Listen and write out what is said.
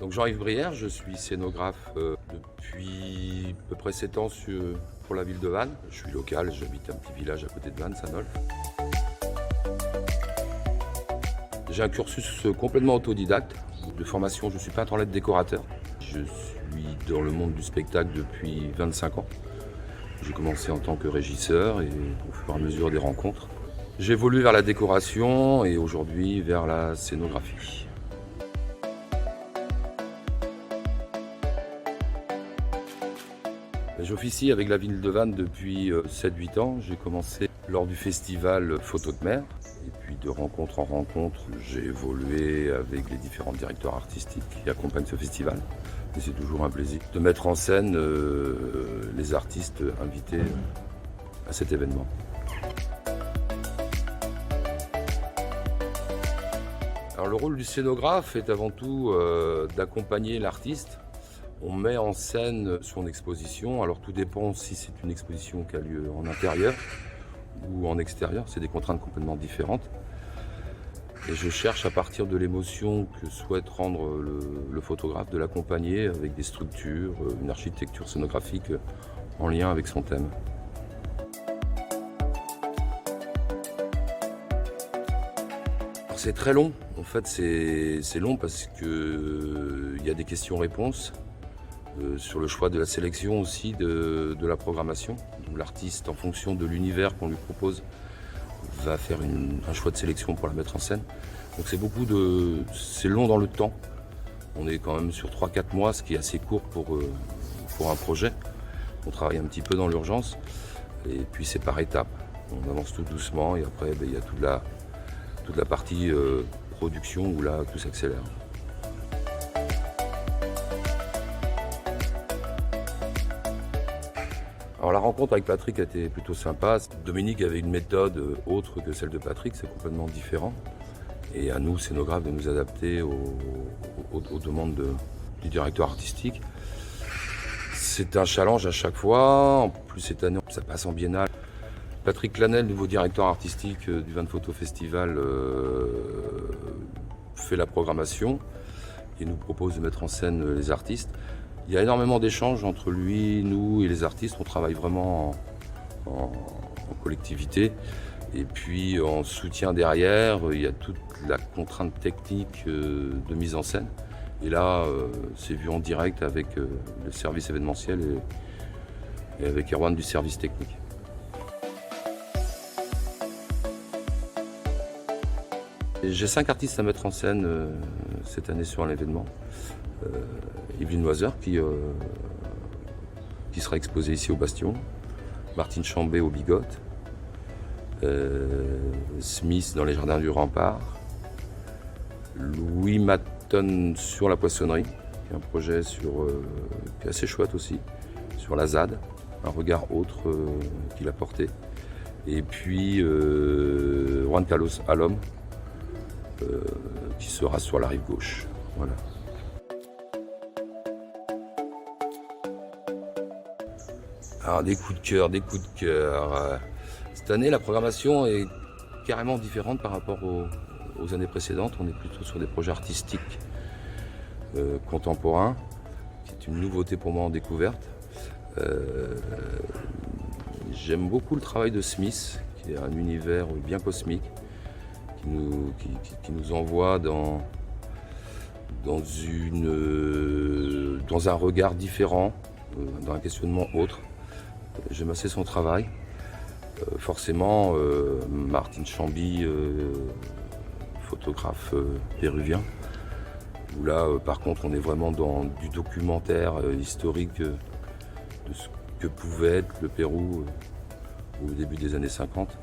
Donc Jean-Yves Brière, je suis scénographe depuis à peu près 7 ans pour la ville de Vannes. Je suis local, j'habite un petit village à côté de Vannes, Saint-Nolff. J'ai un cursus complètement autodidacte. De formation, je suis peintre en lettres décorateur. Je suis dans le monde du spectacle depuis 25 ans. J'ai commencé en tant que régisseur et au fur et à mesure des rencontres, j'ai évolué vers la décoration et aujourd'hui vers la scénographie. J'officie avec la ville de Vannes depuis 7-8 ans. J'ai commencé lors du festival Photo de mer. Et puis de rencontre en rencontre, j'ai évolué avec les différents directeurs artistiques qui accompagnent ce festival. Et c'est toujours un plaisir de mettre en scène les artistes invités à cet événement. Alors, le rôle du scénographe est avant tout d'accompagner l'artiste. On met en scène son exposition, alors tout dépend si c'est une exposition qui a lieu en intérieur ou en extérieur, c'est des contraintes complètement différentes. Et je cherche à partir de l'émotion que souhaite rendre le photographe de l'accompagner avec des structures, une architecture scénographique en lien avec son thème. C'est très long, en fait c'est long parce qu'il y a des questions-réponses. Sur le choix de la sélection aussi de la programmation. L'artiste, en fonction de l'univers qu'on lui propose, va faire un choix de sélection pour la mettre en scène. Donc c'est long dans le temps. On est quand même sur 3-4 mois, ce qui est assez court pour un projet. On travaille un petit peu dans l'urgence et puis c'est par étapes. On avance tout doucement et après il y a toute la partie production où là tout s'accélère. Alors la rencontre avec Patrick a été plutôt sympa. Dominique avait une méthode autre que celle de Patrick, c'est complètement différent. Et à nous, scénographes, de nous adapter aux demandes du directeur artistique. C'est un challenge à chaque fois. En plus cette année, ça passe en biennale. Patrick Clanel, nouveau directeur artistique du Vannes Photo Festival, fait la programmation et nous propose de mettre en scène les artistes. Il y a énormément d'échanges entre lui, nous et les artistes. On travaille vraiment en collectivité. Et puis en soutien derrière, il y a toute la contrainte technique de mise en scène. Et là, c'est vu en direct avec le service événementiel et avec Erwan du service technique. J'ai 5 artistes à mettre en scène cette année sur un événement. Evelyne Loiseur qui sera exposée ici au Bastion, Martine Chambé au Bigote, Smith dans les Jardins du Rempart, Louis Matton sur la Poissonnerie, qui est un projet qui est assez chouette aussi, sur la ZAD, un regard autre qu'il a porté, et puis Juan Carlos Alom, qui sera sur la rive gauche. Voilà. Alors des coups de cœur. Cette année, la programmation est carrément différente par rapport aux années précédentes. On est plutôt sur des projets artistiques contemporains. C'est une nouveauté pour moi en découverte. J'aime beaucoup le travail de Smith, qui est un univers bien cosmique, qui nous envoie dans un regard différent, dans un questionnement autre. J'aime assez son travail. Forcément, Martine Chambé, photographe péruvien, où là, par contre, on est vraiment dans du documentaire historique de ce que pouvait être le Pérou au début des années 50.